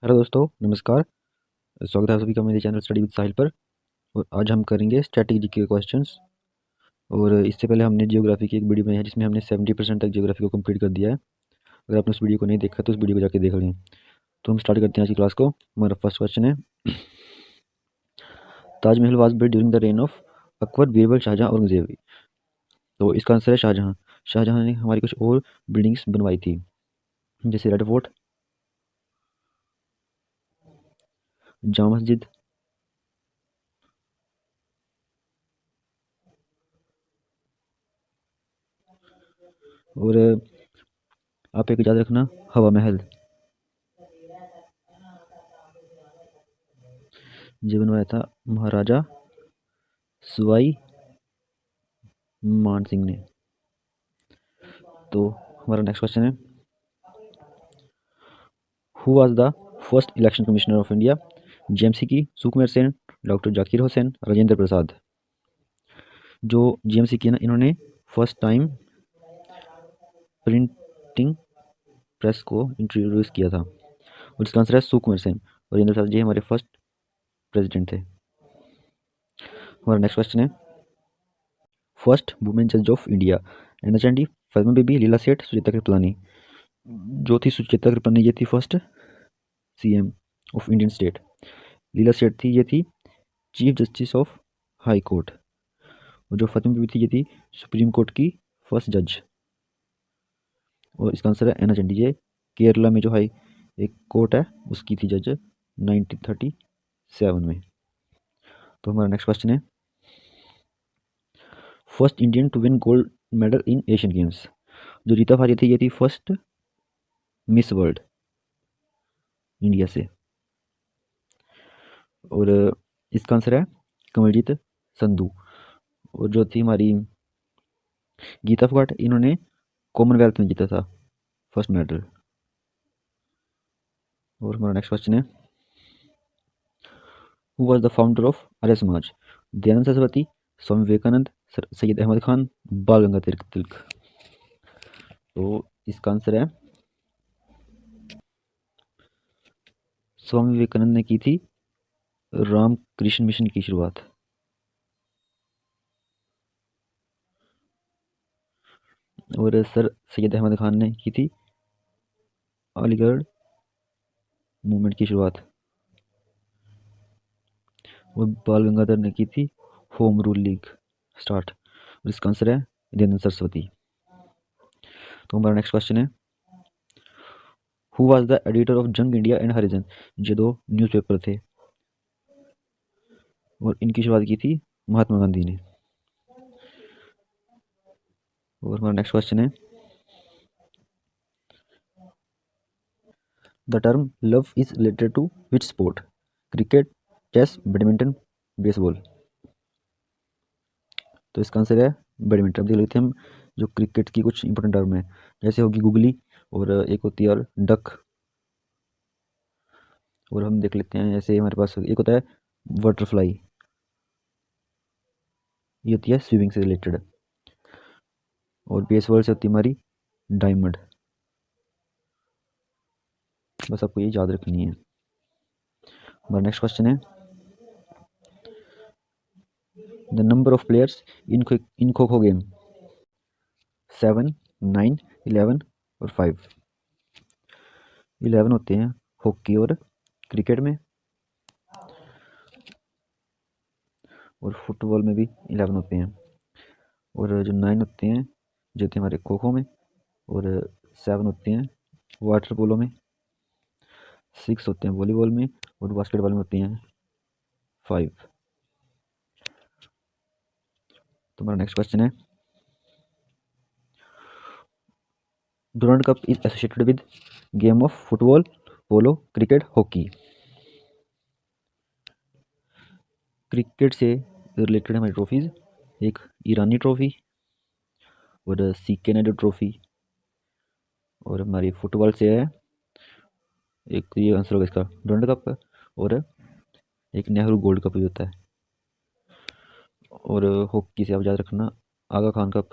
Hello दोस्तों, नमस्कार। स्वागत है आप सभी का मेरे चैनल स्टडी विद साहिल पर। और आज हम करेंगे स्ट्रैटेजी के क्वेश्चंस। और इससे पहले हमने जियोग्राफी की एक वीडियो बनाई है जिसमें हमने 70% तक जियोग्राफी को कंप्लीट कर दिया है। अगर आपने उस वीडियो को नहीं देखा तो उस वीडियो को जाके देख लें। तो हम स्टार्ट करते हैं आज की क्लास को। हमारा फर्स्ट क्वेश्चन है, Taj Mahal was built during the reign of Akbar, Birbal, Shah Jahan, Aurangzeb. तो इसका आंसर है शाहजहां। शाहजहां ने हमारी कुछ और बिल्डिंग्स बनवाई थी, जैसे रेड फोर्ट, जामा मस्जिद, और आप एक याद रखना, हवा महल। ये बनवाया था महाराजा सवाई मान सिंह ने। तो हमारा नेक्स्ट क्वेश्चन है, who was the first election commissioner of India? GMC की सुकुमार सेन, डॉक्टर जाकिर हुसैन, राजेंद्र प्रसाद। जो जीएमसी की ना, इन्होंने फर्स्ट टाइम प्रिंटिंग प्रेस को इंट्रोड्यूस किया था। और इसका आंसर है सुकुमार सेन। राजेंद्र प्रसाद जी हमारे फर्स्ट प्रेसिडेंट थे। हमारा नेक्स्ट क्वेश्चन है, फर्स्ट वुमेन जज ऑफ इंडिया? एना चांडी, फातिमा बीबी, लीला सेठ, सुचेता कृपलानी। जो थी सुचेता कृपलानी, ये थी first CM of Indian state. Leila Seth थी, ये थी chief justice of high court. और जो फातिमा बीबी थी, ये थी सुप्रीम कोर्ट की फर्स्ट जज। और इसका आंसर है एना चंडी। ये केरला में जो हाई एक कोर्ट है उसकी थी जज 1937 में। तो हमारा नेक्स्ट क्वेश्चन है, first Indian to win gold medal in Asian games? जो रीता फारिया थी, ये थी फर्स्ट मिस वर्ल्ड इंडिया से। और इसका आंसर है कमलजीत संधू। और जो थी हमारी गीता फोगाट, इन्होंने कॉमनवेल्थ में जीता था फर्स्ट मेडल। और हमारा नेक्स्ट क्वेश्चन है, who was the founder of Arya Samaj? Dayanand Saraswati, Swami Vivekananda, Syed Ahmad Khan, बाल गंगाधर तिलक। तो इसका आंसर है स्वामी विवेकानंद ने की थी रामकृष्ण मिशन की शुरुआत। और सर सैयद अहमद खान ने की थी अलीगढ़ मूवमेंट की शुरुआत। और बाल गंगाधर ने की थी होम रूल लीग स्टार्ट। और इसका आंसर है दयानंद सरस्वती। तो हमारा नेक्स्ट क्वेश्चन है, who was the editor of जंग इंडिया एंड हरिजन? ये दो न्यूज़पेपर थे और इनकी शुरुआत की थी महात्मा गांधी ने। और हमारा नेक्स्ट क्वेश्चन है, the term love is related to which sport? Cricket, chess, badminton, baseball. तो इसका आंसर है बैडमिंटन। अब देख लेते हैं हम जो क्रिकेट की कुछ इंपॉर्टेंट टर्म है, जैसे होगी गुगली, और एक होती है और डक। और हम देख लेते हैं, जैसे हमारे पास एक होता है बटरफ्लाई, ये होती है स्विमिंग से रिलेटेड। और बेसबॉल से होती है हमारी डायमंड। बस आपको ये याद रखनी है। हमारा नेक्स्ट क्वेश्चन है, the number of players in kho kho game? 7, 9, 11 और 5। 11 होते हैं हॉकी और क्रिकेट में, और फुटबॉल में भी 11 होते हैं। और जो 9 होते हैं जो होते हैं हमारे खो खो में, और 7 होते हैं वाटर पोलो में, 6 होते हैं वॉलीबॉल में, और बास्केटबॉल में होते हैं 5। तो हमारा नेक्स्ट क्वेश्चन है, Durand cup is associated with game of football, polo, cricket, hockey. Cricket से रिलेटेड हमारी ट्रॉफीज, एक ईरानी ट्रॉफी और सीके नायडू ट्रॉफी। और हमारी फुटबॉल से है एक, ये आंसर होगा इसका, डुरंड कप। और एक नेहरू गोल्ड कप भी होता है। और हॉकी से आप याद रखना आगा खान कप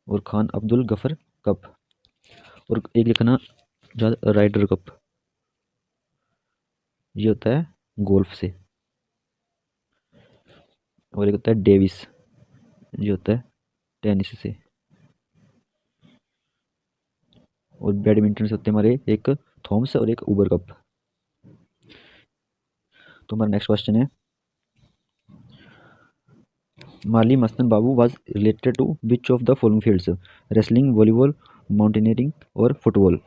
और खान अब्दुल गफर कप। और एक लिखना जहाँ राइडर कप ये होता है गोल्फ से, और एक होता है डेविस, ये होता है टेनिस से, और बैडमिंटन से होते हैं हमारे एक थॉम्स और एक उबर कप। तो हमारा नेक्स्ट क्वेश्चन है, Malli Mastan Babu was related to which of the following fields, wrestling, volleyball, mountaineering और फुटबॉल।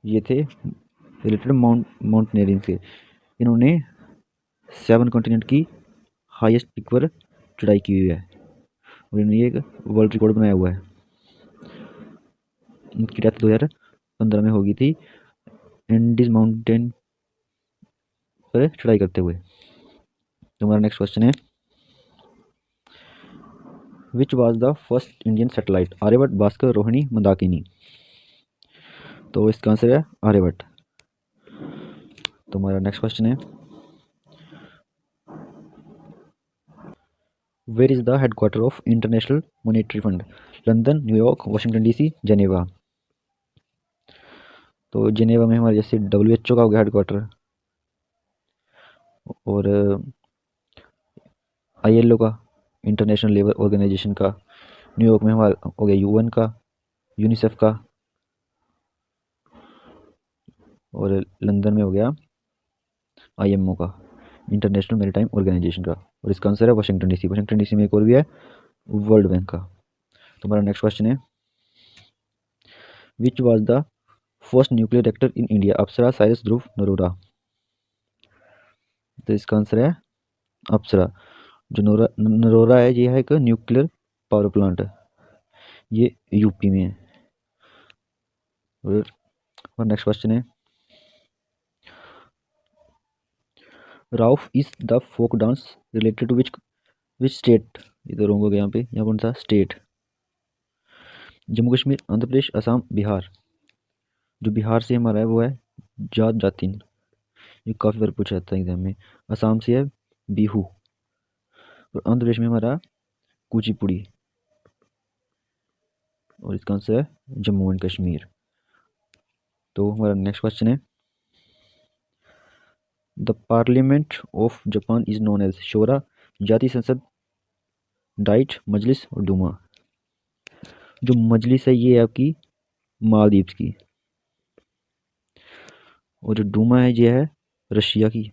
ये थे रिलेटेड माउंटेनियरिंग से। इन्होंने 7 कॉन्टिनेंट की हाईएस्ट पीक पर चढ़ाई की हुई है, और इन्होंने एक वर्ल्ड रिकॉर्ड बनाया हुआ है। इनकी डेथ 2015 में हो गई थी एंडीज माउंटेन पर चढ़ाई करते हुए। तो हमारा नेक्स्ट क्वेश्चन है, which was the first Indian satellite, Aryabhata, Bhaskara, Rohini, Mandakini. तो इसका आंसर है आर्यभट्ट। तो हमारा नेक्स्ट क्वेश्चन है, where is the headquarter of international monetary fund, London, New York, Washington DC, Geneva. तो जेनेवा में हमारे जैसे WHO का हो गया हेडक्वार्टर, और ILO का, इंटरनेशनल लेबर ऑर्गेनाइजेशन का। न्यूयॉर्क में हमारा हो गया UN का, यूनिसेफ का, और लंदन में हो गया IMO का, इंटरनेशनल मैरीटाइम ऑर्गेनाइजेशन का। और इसका आंसर है वाशिंगटन डीसी। वाशिंगटन डीसी में एक और भी है, वर्ल्ड बैंक का। तो हमारा नेक्स्ट क्वेश्चन है, which was the first nuclear reactor इन इंडिया, अप्सरा, साइरस, ध्रुव, नरोरा। तो इसका आंसर है अप्सरा। जो नरोरा है ये है एक न्यूक्लियर पावर प्लांट है, ये यूपी में है। और नेक्स्ट क्वेश्चन है, Rouf is the folk dance related to which state. ये तो रॉन्ग हो गया, यहाँ कौन सा स्टेट, जम्मू कश्मीर, आंध्र प्रदेश, असम, बिहार। जो बिहार से हमारा है वो है जाट जातिन, ये काफ़ी बार पूछा जाता है एग्जाम में। असम से है बिहू, और आंध्र प्रदेश में हमारा कुचिपुड़ी, और इसका आंसर है जम्मू एंड कश्मीर। तो हमारा नेक्स्ट क्वेश्चन है, the parliament of Japan is known as, शोरा, जातीय संसद, डाइट, मजलिस और डूमा। जो मजलिस है ये है आपकी मालदीव्स की, और जो डूमा है ये है रशिया की।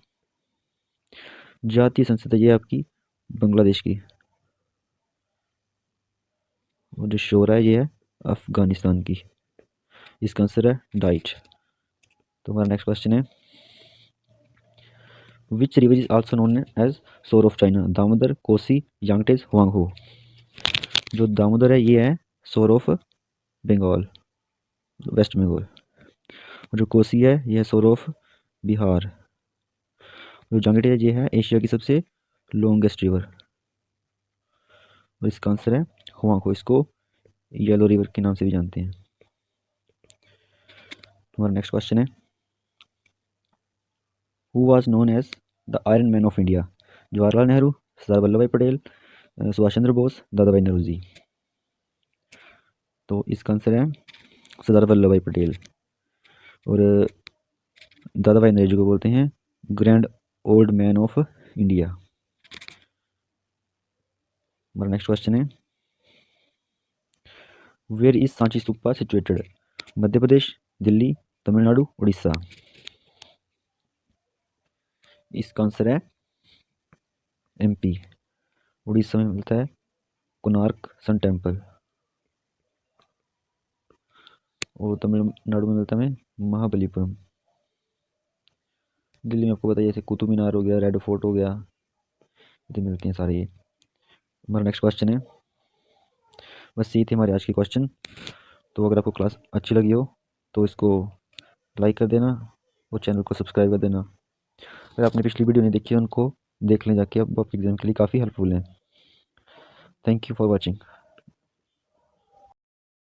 जातीय संसद है ये आपकी बांग्लादेश की, और जो शोरा है ये है अफगानिस्तान की। इसका आंसर है डाइट। तो हमारा नेक्स्ट क्वेश्चन है, which river is also known as sorrow of China, Damodar, Kosi, Yangtze, Huangho. जो दामोदर है ये है सोर ऑफ बंगाल, वेस्ट बंगाल, और जो कोसी है ये है सोर ऑफ बिहार, जो यांगटेज है ये है एशिया की सबसे लॉन्गेस्ट रिवर, और इसका आंसर है हुआंगहो। इसको येलो रिवर के नाम से भी जानते हैं। हमारा नेक्स्ट क्वेश्चन है, who was known as the iron man of India, Jawaharlal Nehru, Sardar Vallabh Bhai Patel, Subhash Chandra Bose, दादा भाई नौरोजी। तो इसका आंसर है सरदार वल्लभ भाई पटेल, और दादा भाई नौरोजी को बोलते हैं grand old man of India. हमारा नेक्स्ट क्वेश्चन है, where is Sanchi Stupa situated, Madhya Pradesh, Delhi, Tamil Nadu, Orissa. इसका आंसर है MP, उड़ीसा में मिलता है कोणार्क सन टेम्पल, और तमिलनाडु में मिलता है महाबलीपुरम। दिल्ली में आपको बताइए जैसे कुतुब मीनार हो गया, रेड फोर्ट हो गया, इधर मिलते हैं सारे ये। हमारा नेक्स्ट क्वेश्चन है, बस ये थे हमारे आज के क्वेश्चन। तो अगर आपको क्लास अच्छी लगी हो तो इसको लाइक कर देना और चैनल को सब्सक्राइब कर देना। अगर आपने पिछली वीडियो नहीं देखी है उनको देख लें जाके, अब आप एग्ज़ाम के लिए काफ़ी हेल्पफुल हैं। Thank you for watching.